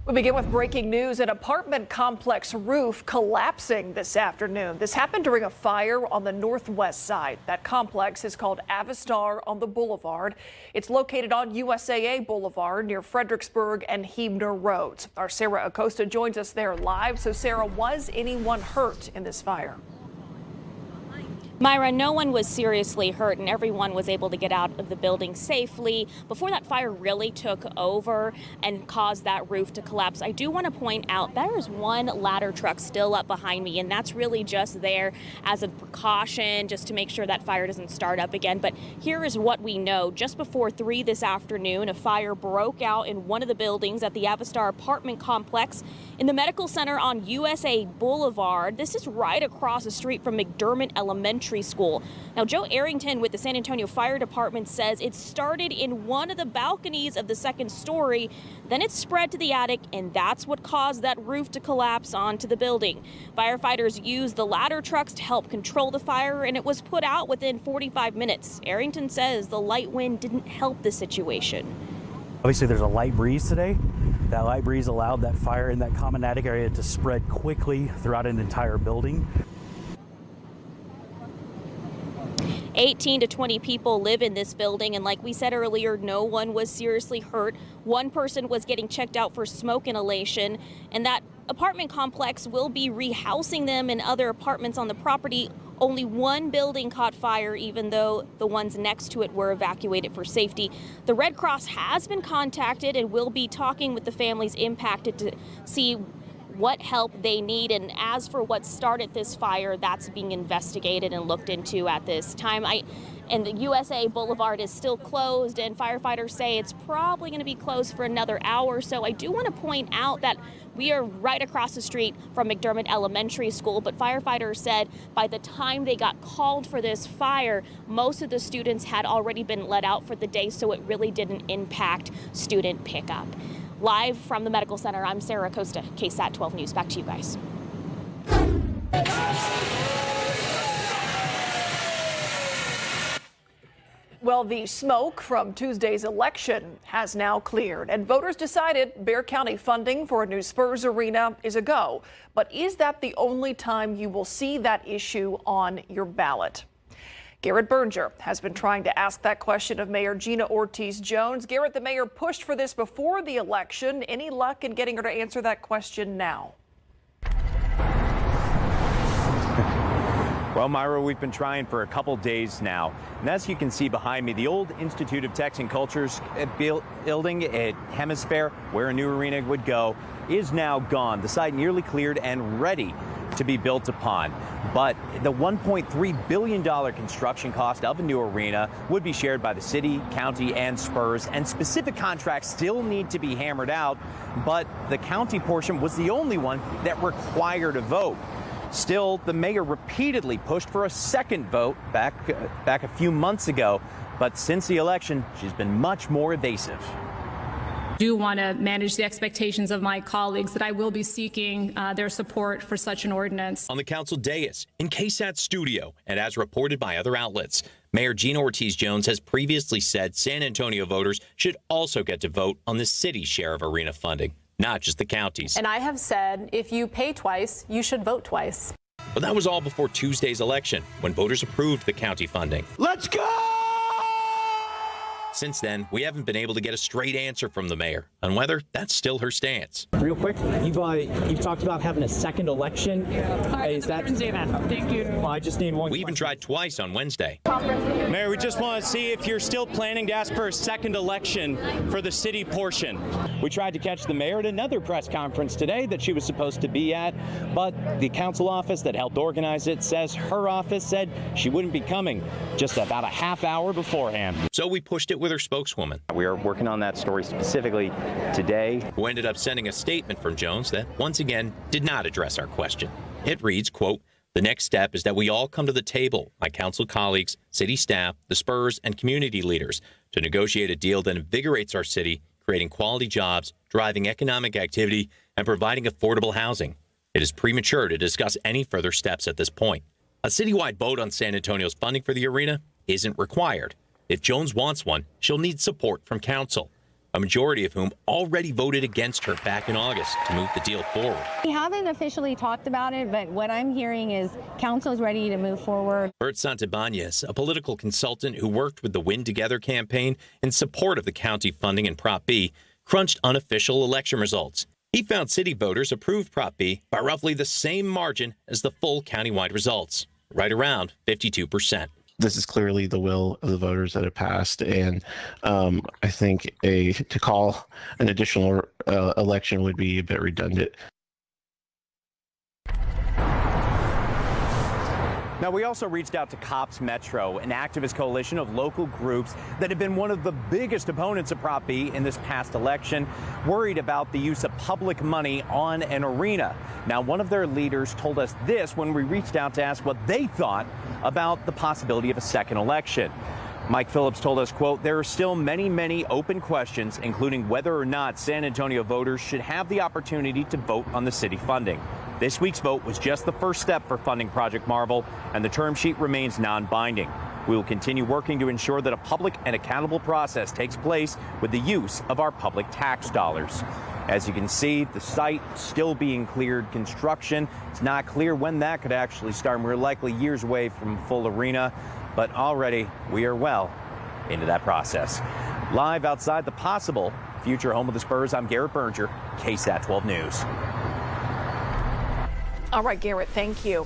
We begin with breaking news. An apartment complex roof collapsing this afternoon. This happened during a fire on the northwest side. That complex is called Avistar on the Boulevard. It's located on USAA Boulevard near Fredericksburg and Hebner Roads. Our Sarah Acosta joins us there live. So, Sarah, was anyone hurt in this fire? Myra, no one was seriously hurt and everyone was able to get out of the building safely before that fire really took over and caused that roof to collapse. I do want to point out there is one ladder truck still up behind me, and that's really just there as a precaution, just to make sure that fire doesn't start up again. But here is what we know. Just before 3 this afternoon, a fire broke out in one of the buildings at the Avistar apartment complex in the medical center on USA Boulevard. This is right across the street from McDermott Elementary School. Now, Joe Arrington with the San Antonio Fire Department says it started in one of the balconies of the second story, then it spread to the attic, and that's what caused that roof to collapse onto the building. Firefighters used the ladder trucks to help control the fire, and it was put out within 45 minutes. Arrington says the light wind didn't help the situation. Obviously, there's a light breeze today. That light breeze allowed that fire in that common attic area to spread quickly throughout an entire building. 18 to 20 people live in this building, and like we said earlier, no one was seriously hurt. One person was getting checked out for smoke inhalation, and that apartment complex will be rehousing them in other apartments on the property. Only one building caught fire, even though the ones next to it were evacuated for safety. The Red Cross has been contacted and will be talking with the families impacted to see what help they need. And as for what started this fire, that's being investigated and looked into at this time. And the USA Boulevard is still closed, and firefighters say it's probably going to be closed for another hour. So I do want to point out that we are right across the street from McDermott Elementary School, but firefighters said by the time they got called for this fire, most of the students had already been let out for the day, so it really didn't impact student pickup. Live from the medical center, I'm Sarah Acosta, KSAT 12 News. Back to you guys. Well, the smoke from Tuesday's election has now cleared, and voters decided Bexar County funding for a new Spurs arena is a go. But is that the only time you will see that issue on your ballot? Garrett Berger has been trying to ask that question of Mayor Gina Ortiz-Jones. Garrett, the mayor pushed for this before the election. Any luck in getting her to answer that question now? Well, Myra, we've been trying for a couple days now. And as you can see behind me, the old Institute of Texan Culture's building at Hemisphere, where a new arena would go, is now gone. The site nearly cleared and ready to be built upon. But the $1.3 billion construction cost of a new arena would be shared by the city, county, and Spurs, and specific contracts still need to be hammered out. But the county portion was the only one that required a vote. Still, the mayor repeatedly pushed for a second vote back a few months ago, but since the election, she's been much more evasive. I do want to manage the expectations of my colleagues that I will be seeking their support for such an ordinance. On the council dais, in KSAT studio, and as reported by other outlets, Mayor Gina Ortiz-Jones has previously said San Antonio voters should also get to vote on the city's share of arena funding, not just the county's. And I have said, if you pay twice, you should vote twice. But that was all before Tuesday's election, when voters approved the county funding. Let's go! Since then, we haven't been able to get a straight answer from the mayor on whether that's still her stance. Real quick, you've talked about having a second election. Is that? Thank you. Well, I just need one. We even tried twice on Wednesday. Mayor, we just want to see if you're still planning to ask for a second election for the city portion. We tried to catch the mayor at another press conference today that she was supposed to be at, but the council office that helped organize it says her office said she wouldn't be coming just about a half hour beforehand. So we pushed it with her spokeswoman. We are working on that story specifically today. Who ended up sending a statement from Jones that, once again, did not address our question. It reads, quote, "The next step is that we all come to the table, my council colleagues, city staff, the Spurs, and community leaders, to negotiate a deal that invigorates our city, creating quality jobs, driving economic activity, and providing affordable housing. It is premature to discuss any further steps at this point. A citywide vote on San Antonio's funding for the arena isn't required. If Jones wants one, she'll need support from council. a majority of whom already voted against her back in August to move the deal forward. We haven't officially talked about it, but what I'm hearing is council is ready to move forward. Bert Santibanez, a political consultant who worked with the Win Together campaign in support of the county funding in Prop B, crunched unofficial election results. He found city voters approved Prop B by roughly the same margin as the full countywide results, right around 52%. This is clearly the will of the voters that it passed, and I think to call an additional election would be a bit redundant. Now, we also reached out to Cops Metro, an activist coalition of local groups that have been one of the biggest opponents of Prop B in this past election, worried about the use of public money on an arena. Now, one of their leaders told us this when we reached out to ask what they thought about the possibility of a second election. Mike Phillips told us, quote, there are still many open questions, including whether or not San Antonio voters should have the opportunity to vote on the city funding. This week's vote was just the first step for funding Project Marvel, and the term sheet remains non-binding. We will continue working to ensure that a public and accountable process takes place with the use of our public tax dollars. As you can see, the site still being cleared construction. It's not clear when that could actually start. We're likely years away from full arena, but already we are well into that process. Live outside the possible future home of the Spurs, I'm Garrett Berger, KSAT 12 News. All right, Garrett, thank you.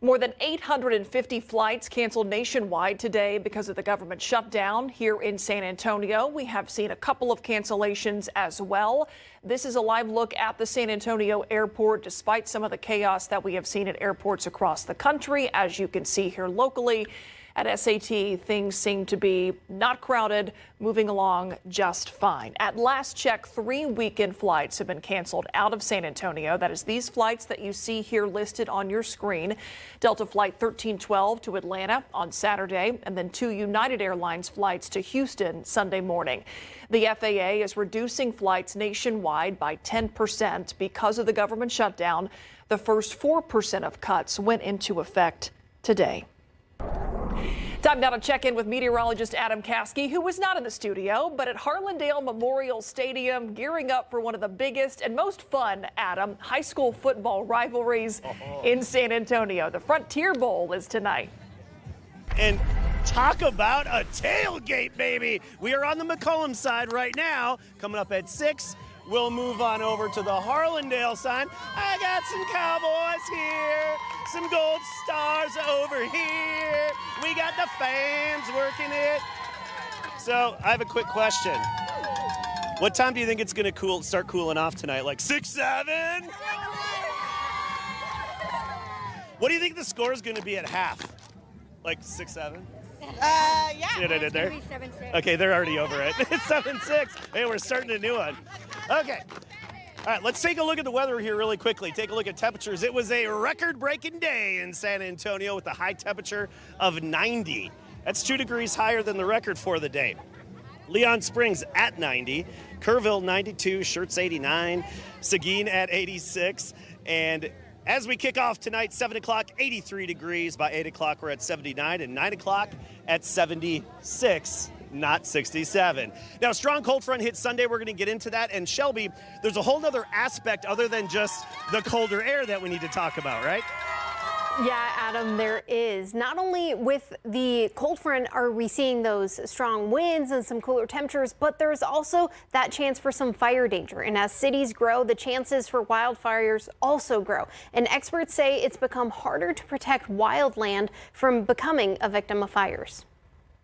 More than 850 flights canceled nationwide today because of the government shutdown. Here in San Antonio, we have seen a couple of cancellations as well. This is a live look at the San Antonio airport, despite some of the chaos that we have seen at airports across the country. As you can see here locally, at SAT, things seem to be not crowded, moving along just fine. At last check, 3 weekend flights have been canceled out of San Antonio. That is these flights that you see here listed on your screen. Delta Flight 1312 to Atlanta on Saturday, and then 2 United Airlines flights to Houston Sunday morning. The FAA is reducing flights nationwide by 10% because of the government shutdown. The first 4% of cuts went into effect today. Time now to check in with meteorologist Adam Caskey, who was not in the studio, but at Harlandale Memorial Stadium, gearing up for one of the biggest and most fun, Adam, high school football rivalries in San Antonio. The Frontier Bowl is tonight. And talk about a tailgate, baby. We are on the McCollum side right now. Coming up at 6, we'll move on over to the Harlandale side. I got some Cowboys here, some Gold Stars over here. We got the fans working it. So I have a quick question. What time do you think it's going to start cooling off tonight? Like 6, 7? What do you think the score is going to be at half? Like 6, 7? Yeah. See what I did there? 7-6. Okay, they're already over it. It's 7-6. Hey, we're starting a new one. Okay. All right, let's take a look at the weather here really quickly. Take a look at temperatures. It was a record-breaking day in San Antonio with a high temperature of 90. That's 2 degrees higher than the record for the day. Leon Springs at 90, Kerrville 92, Schertz 89, Seguin at 86, and as we kick off tonight, 7 o'clock, 83 degrees. By 8 o'clock, we're at 79, and 9 o'clock at 76. Not 67. Now, a strong cold front hit Sunday. We're going to get into that. And Shelby, there's a whole other aspect other than just the colder air that we need to talk about, right? Yeah, Adam, there is. Not only with the cold front are we seeing those strong winds and some cooler temperatures, but there's also that chance for some fire danger. And as cities grow, the chances for wildfires also grow. And experts say it's become harder to protect wildland from becoming a victim of fires.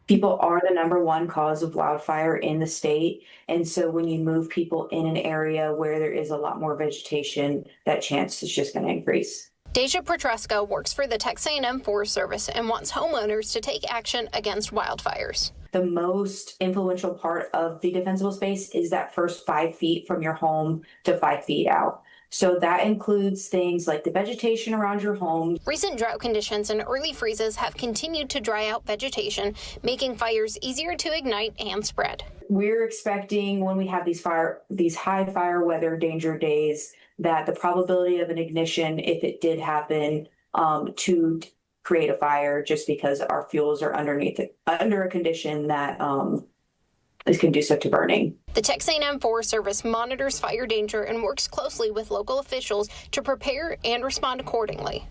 People are the #1 cause of wildfire in the state. And so when you move people in an area where there is a lot more vegetation, that chance is just going to increase. Deja Petruska works for the Texas A&M Forest Service and wants homeowners to take action against wildfires. The most influential part of the defensible space is that first 5 feet from your home to 5 feet out. So that includes things like the vegetation around your home. Recent drought conditions and early freezes have continued to dry out vegetation, making fires easier to ignite and spread. We're expecting when we have these high fire weather danger days that the probability of an ignition, if it did happen, to create a fire just because our fuels are under a condition that is conducive to burning. The Texas A&M Forest Service monitors fire danger and works closely with local officials to prepare and respond accordingly.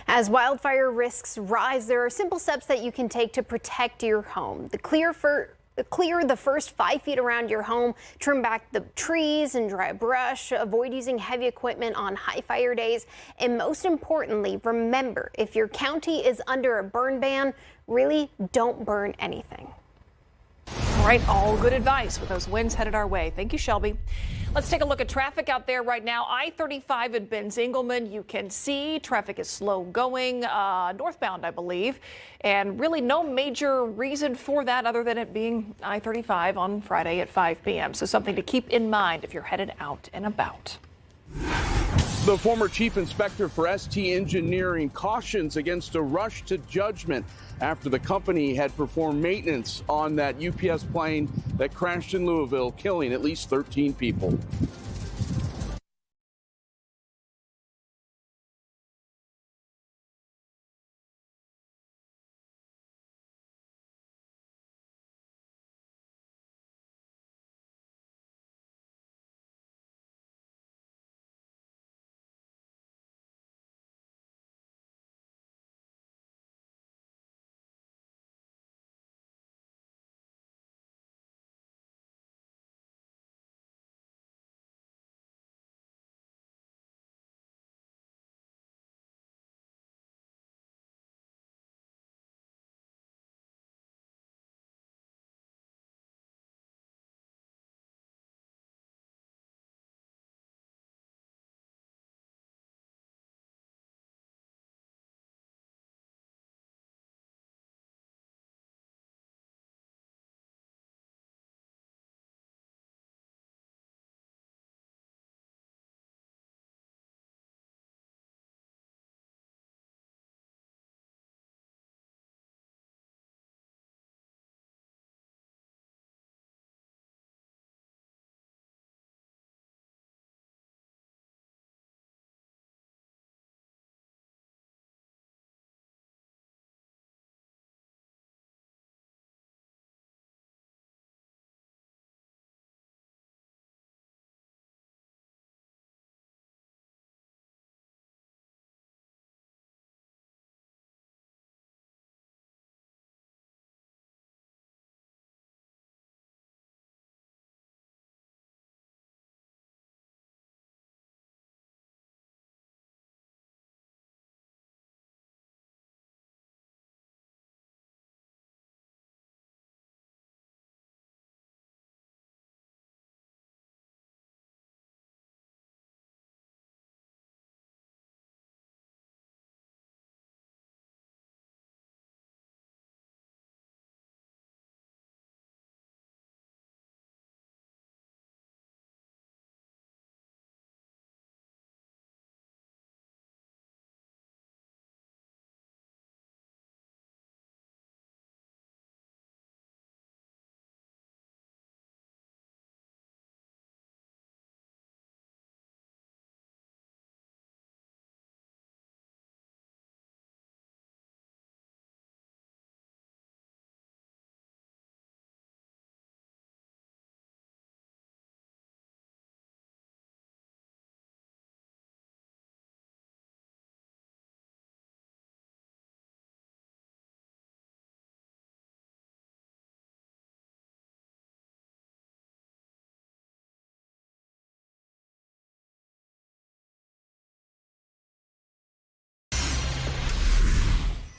As wildfire risks rise, there are simple steps that you can take to protect your home. Clear the first 5 feet around your home, trim back the trees and dry brush, avoid using heavy equipment on high fire days, and most importantly, remember, if your county is under a burn ban, really don't burn anything. All right, all good advice with those winds headed our way. Thank you, Shelby. Let's take a look at traffic out there right now. I-35 at Benz-Engelman. You can see traffic is slow going northbound, I believe. And really no major reason for that other than it being I-35 on Friday at 5 p.m. So something to keep in mind if you're headed out and about. The former chief inspector for ST Engineering cautions against a rush to judgment after the company had performed maintenance on that UPS plane that crashed in Louisville, killing at least 13 people.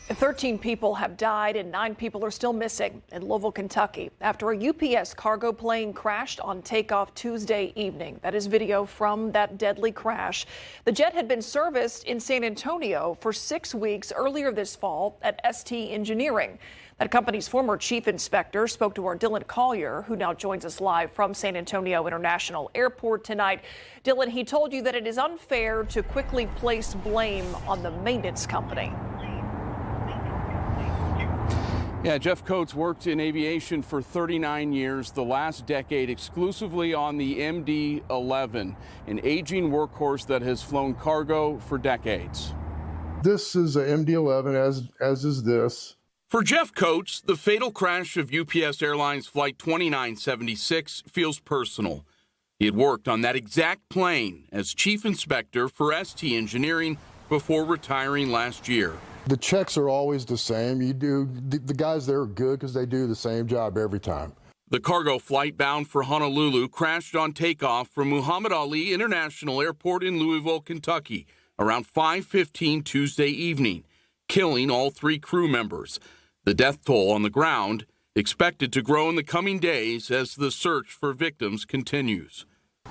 And 13 people have died and 9 people are still missing in Louisville, Kentucky after a UPS cargo plane crashed on takeoff Tuesday evening. That is video from that deadly crash. The jet had been serviced in San Antonio for 6 weeks earlier this fall at ST Engineering. That company's former chief inspector spoke to our Dylan Collier, who now joins us live from San Antonio International Airport tonight. Dylan, he told you that it is unfair to quickly place blame on the maintenance company. Yeah, Jeff Coates worked in aviation for 39 years, the last decade exclusively on the MD-11, an aging workhorse that has flown cargo for decades. This is a MD-11, as is this. For Jeff Coates, the fatal crash of UPS Airlines Flight 2976 feels personal. He had worked on that exact plane as chief inspector for ST Engineering before retiring last year. The checks are always the same. The guys there are good because they do the same job every time. The cargo flight bound for Honolulu crashed on takeoff from Muhammad Ali International Airport in Louisville, Kentucky, around 5:15 Tuesday evening, killing all 3 crew members. The death toll on the ground expected to grow in the coming days as the search for victims continues.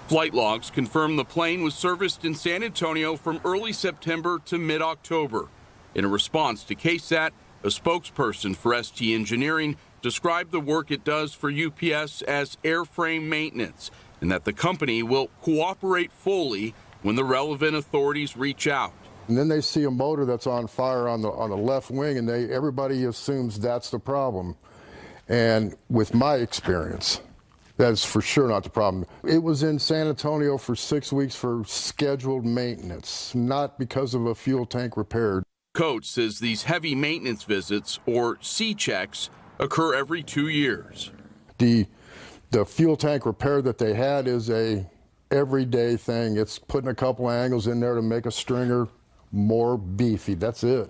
Flight logs confirm the plane was serviced in San Antonio from early September to mid-October. In a response to KSAT, a spokesperson for ST Engineering described the work it does for UPS as airframe maintenance, and that the company will cooperate fully when the relevant authorities reach out. And then they see a motor that's on fire on the left wing, and everybody assumes that's the problem. And with my experience, that's for sure not the problem. It was in San Antonio for 6 weeks for scheduled maintenance, not because of a fuel tank repair. Coates says these heavy maintenance visits, or C-checks, occur every 2 years. The fuel tank repair that they had is a everyday thing. It's putting a couple angles in there to make a stringer more beefy. That's it.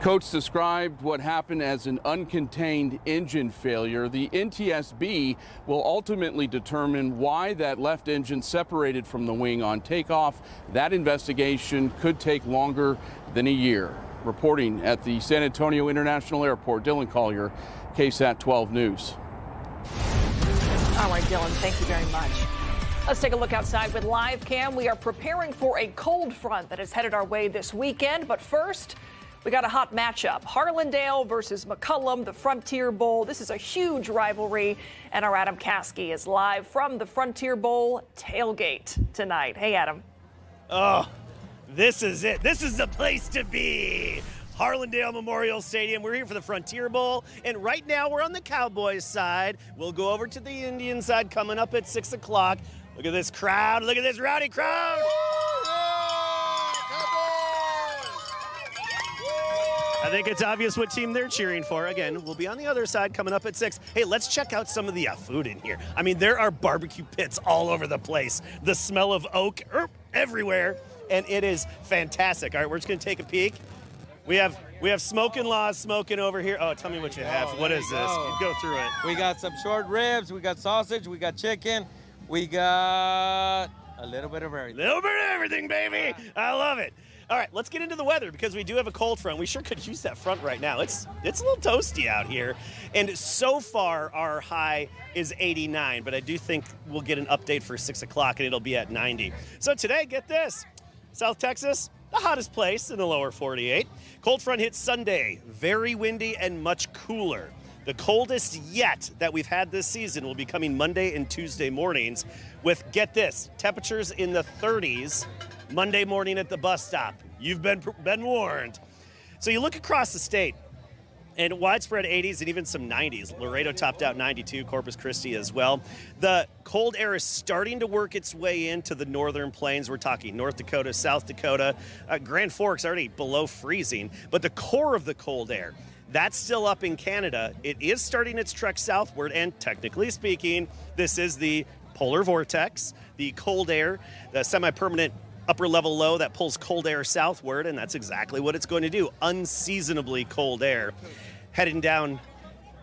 Coates described what happened as an uncontained engine failure. The NTSB will ultimately determine why that left engine separated from the wing on takeoff. That investigation could take longer than a year. Reporting at the San Antonio International Airport, Dylan Collier, KSAT 12 News. All right, Dylan, thank you very much. Let's take a look outside with live cam. We are preparing for a cold front that is headed our way this weekend. But first, we got a hot matchup. Harlandale versus McCullum, the Frontier Bowl. This is a huge rivalry. And our Adam Caskey is live from the Frontier Bowl tailgate tonight. Hey, Adam. Oh, this is it. This is the place to be. Harlandale Memorial Stadium. We're here for the Frontier Bowl, and right now we're on the Cowboys side. We'll go over to the Indian side coming up at 6 o'clock. Look at this crowd. Look at this rowdy crowd. I think it's obvious what team they're cheering for. Again, we'll be on the other side coming up at 6. Hey, let's check out some of the food in here. I mean, there are barbecue pits all over the place. The smell of oak everywhere, and it is fantastic. All right, we're just going to take a peek. We have Smoking Laws smoking over here. Oh, tell me what you have. What is this? Go through it. We got some short ribs. We got sausage. We got chicken. We got a little bit of everything. Little bit of everything, baby. I love it. All right, let's get into the weather because we do have a cold front. We sure could use that front right now. It's a little toasty out here. And so far, our high is 89, but I do think we'll get an update for 6 o'clock, and it'll be at 90. So today, get this. South Texas, the hottest place in the lower 48. Cold front hits Sunday. Very windy and much cooler. The coldest yet that we've had this season will be coming Monday and Tuesday mornings with, get this, temperatures in the 30s Monday morning at the bus stop. You've been warned. So you look across the state, and widespread 80s and even some 90s. Laredo topped out 92, Corpus Christi as well. The cold air is starting to work its way into the northern plains. We're talking North Dakota, South Dakota. Grand Forks already below freezing, but the core of the cold air, that's still up in Canada. It is starting its trek southward, and technically speaking, this is the polar vortex, the cold air, the semi-permanent upper level low that pulls cold air southward, and that's exactly what it's going to do. Unseasonably cold air heading down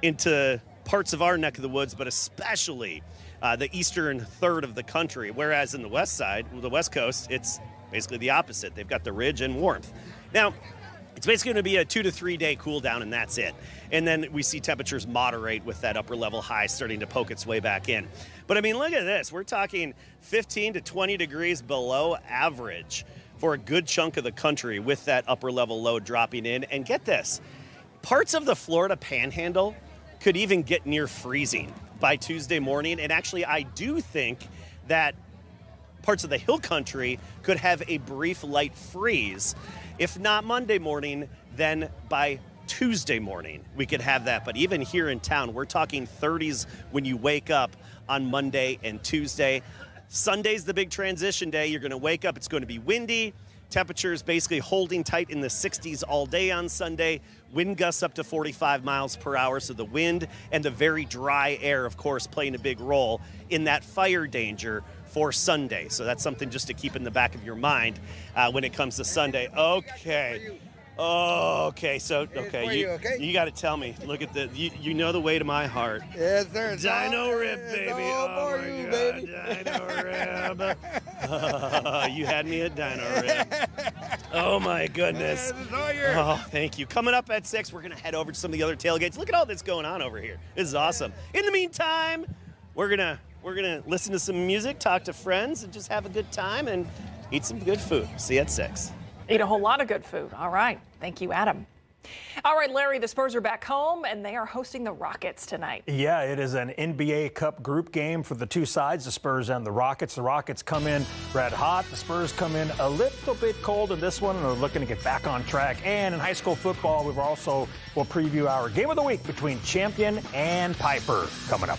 into parts of our neck of the woods, but especially the eastern third of the country, whereas in the west side, the west coast, it's basically the opposite. They've got the ridge and warmth. Now, it's basically going to be a 2 to 3 day cool down, and that's it. And then we see temperatures moderate with that upper level high starting to poke its way back in. But I mean, look at this. We're talking 15 to 20 degrees below average for a good chunk of the country with that upper level low dropping in. And get this, parts of the Florida Panhandle could even get near freezing by Tuesday morning. And actually, I do think that parts of the hill country could have a brief light freeze. If not Monday morning, then by Tuesday morning, we could have that. But even here in town, we're talking 30s when you wake up on Monday and Tuesday. Sunday's the big transition day. You're going to wake up. It's going to be windy. Temperatures basically holding tight in the 60s all day on Sunday. Wind gusts up to 45 miles per hour. So the wind and the very dry air, of course, playing a big role in that fire danger for Sunday. So that's something just to keep in the back of your mind when it comes to Sunday. Okay. Okay, so, you got to tell me. Look at the, you know the way to my heart. Yes, sir. Dino rib, baby. Oh, my God, Dino rib. You had me at Dino rib. Oh, my goodness. Oh, thank you. Coming up at 6, we're going to head over to some of the other tailgates. Look at all that's going on over here. This is awesome. In the meantime, we're gonna listen to some music, talk to friends, and just have a good time and eat some good food. See you at 6. Eat a whole lot of good food. All right. Thank you, Adam. All right, Larry, the Spurs are back home, and they are hosting the Rockets tonight. Yeah, it is an NBA Cup group game for the two sides, the Spurs and the Rockets. The Rockets come in red hot. The Spurs come in a little bit cold in this one, and are looking to get back on track. And in high school football, we'll preview our game of the week between Champion and Piper coming up.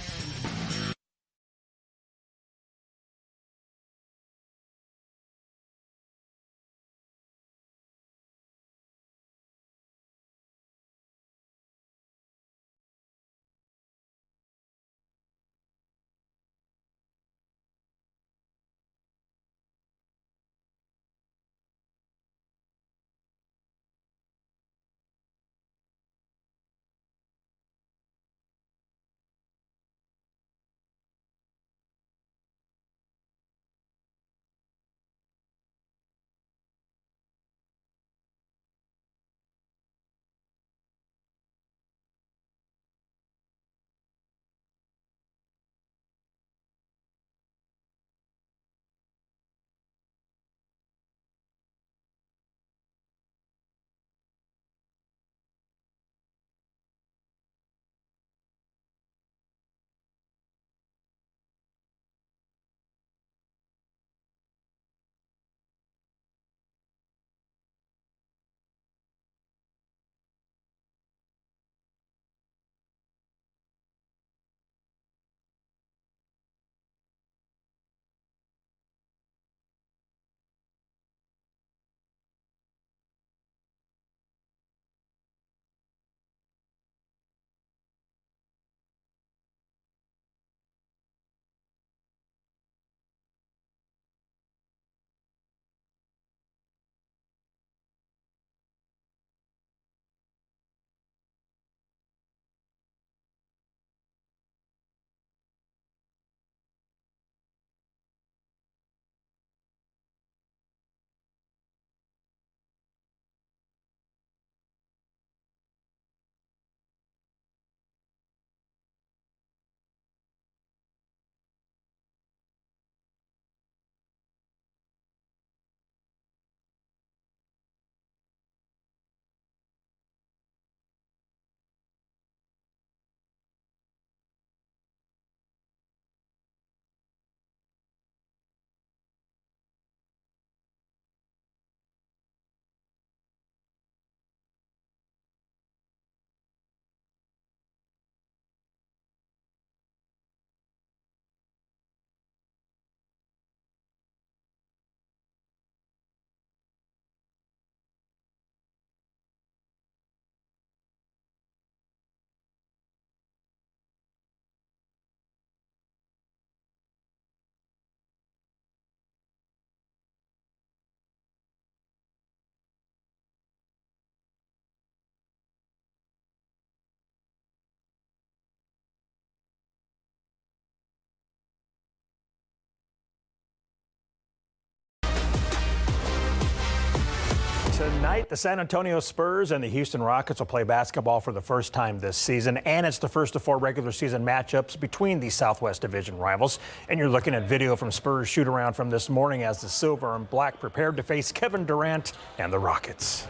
Tonight, the San Antonio Spurs and the Houston Rockets will play basketball for the first time this season, and it's the first of 4 regular season matchups between these Southwest Division rivals. And you're looking at video from Spurs shoot-around from this morning as the Silver and Black prepared to face Kevin Durant and the Rockets.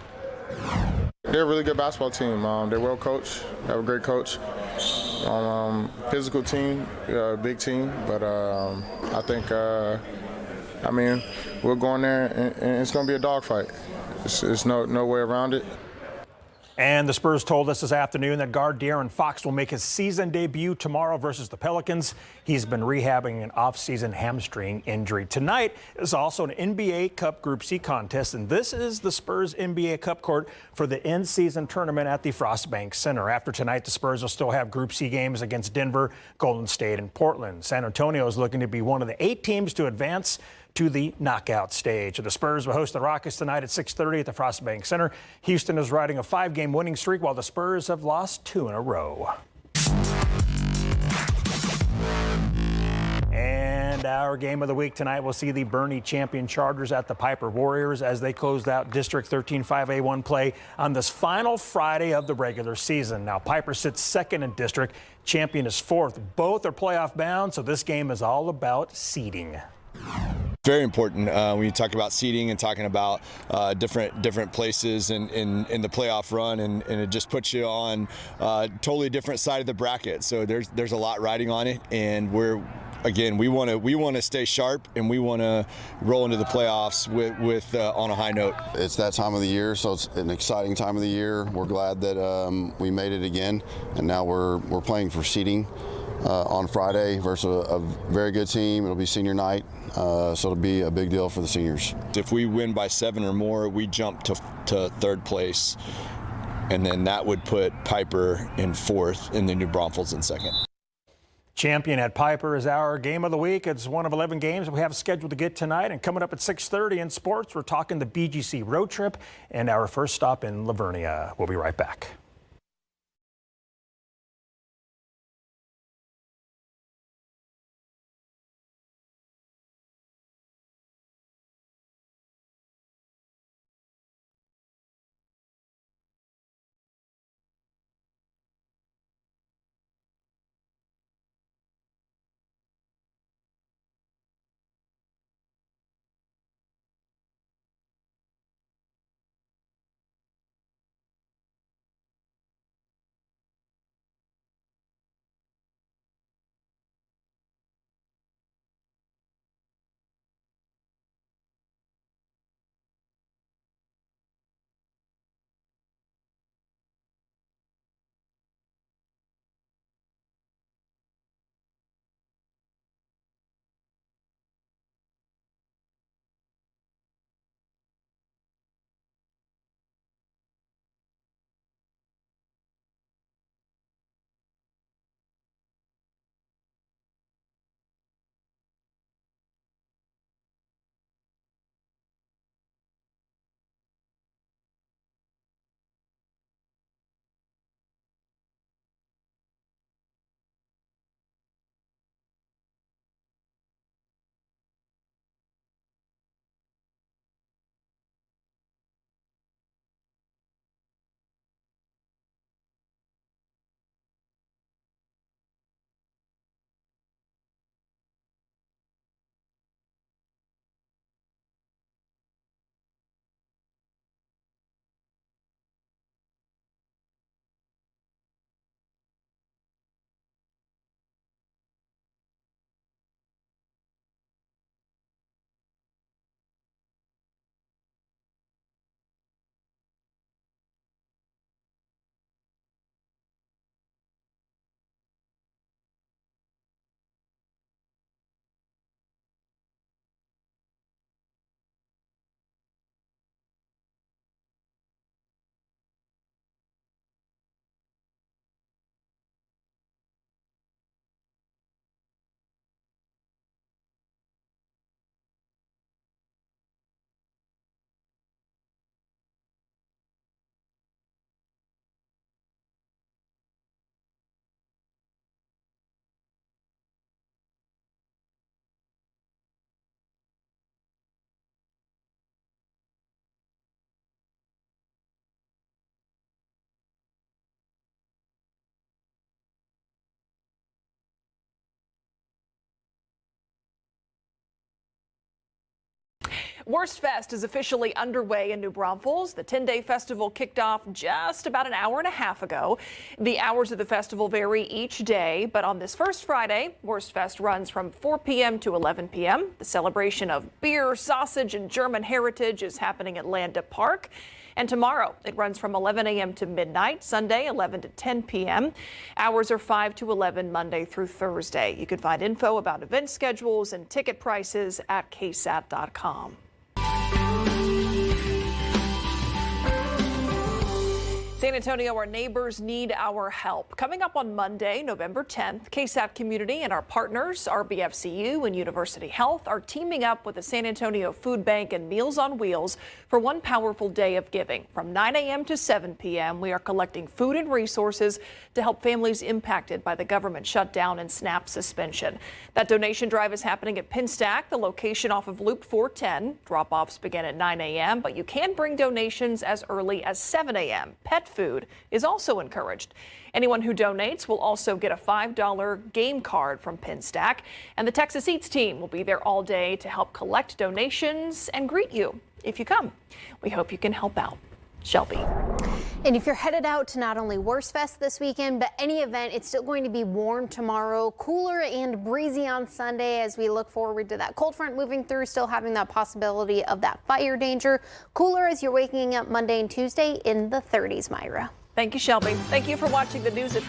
They're a really good basketball team. They're well coached. They have a great coach. Physical team, big team, but I think, we'll go in there and it's going to be a dogfight. There's no way around it. And the Spurs told us this afternoon that guard De'Aaron Fox will make his season debut tomorrow versus the Pelicans. He's been rehabbing an off-season hamstring injury. Tonight is also an NBA Cup Group C contest, and this is the Spurs NBA Cup court for the in-season tournament at the Frostbank Center. After tonight, the Spurs will still have Group C games against Denver, Golden State, and Portland. San Antonio is looking to be one of the 8 teams to advance to the knockout stage. The Spurs will host the Rockets tonight at 6:30 at the Frostbank Center. Houston is riding a 5-game winning streak while the Spurs have lost 2 in a row. And our game of the week tonight will see the Bernie champion Chargers at the Piper Warriors as they closed out District 13 5A1 play on this final Friday of the regular season. Now, Piper sits second in district, champion is fourth. Both are playoff bound, so this game is all about seeding. Very important when you talk about seeding and talking about different places in the playoff run, and it just puts you on a totally different side of the bracket. So there's a lot riding on it, and we want to stay sharp, and we want to roll into the playoffs with on a high note. It's that time of the year, so it's an exciting time of the year. We're glad that we made it again, and now we're playing for seeding on Friday versus a very good team. It'll be senior night, so it'll be a big deal for the seniors. If we win by 7 or more, we jump to third place, and then that would put Piper in fourth and the New Braunfels in second. Champion at Piper is our game of the week. It's one of 11 games we have scheduled to get tonight. And coming up at 6:30 in sports, we're talking the BGC road trip and our first stop in Livernia. We'll be right back. Worst Fest is officially underway in New Braunfels. The 10-day festival kicked off just about an hour and a half ago. The hours of the festival vary each day, but on this first Friday, Worst Fest runs from 4 p.m. to 11 p.m. The celebration of beer, sausage, and German heritage is happening at Landa Park. And tomorrow, it runs from 11 a.m. to midnight, Sunday 11 to 10 p.m. Hours are 5 to 11 Monday through Thursday. You can find info about event schedules and ticket prices at KSAT.com. San Antonio, our neighbors need our help. Coming up on Monday, November 10th, KSAT Community and our partners, RBFCU and University Health, are teaming up with the San Antonio Food Bank and Meals on Wheels for one powerful day of giving. From 9 a.m. to 7 p.m., we are collecting food and resources to help families impacted by the government shutdown and SNAP suspension. That donation drive is happening at Pinstack, the location off of Loop 410. Drop-offs begin at 9 a.m., but you can bring donations as early as 7 a.m. Pet food is also encouraged. Anyone who donates will also get a $5 game card from Pinstack, and the Texas Eats team will be there all day to help collect donations and greet you if you come. We hope you can help out. Shelby. And if you're headed out to not only Worst Fest this weekend, but any event, it's still going to be warm tomorrow, cooler and breezy on Sunday as we look forward to that cold front moving through, still having that possibility of that fire danger. Cooler as you're waking up Monday and Tuesday in the 30s, Myra. Thank you, Shelby. Thank you for watching the news at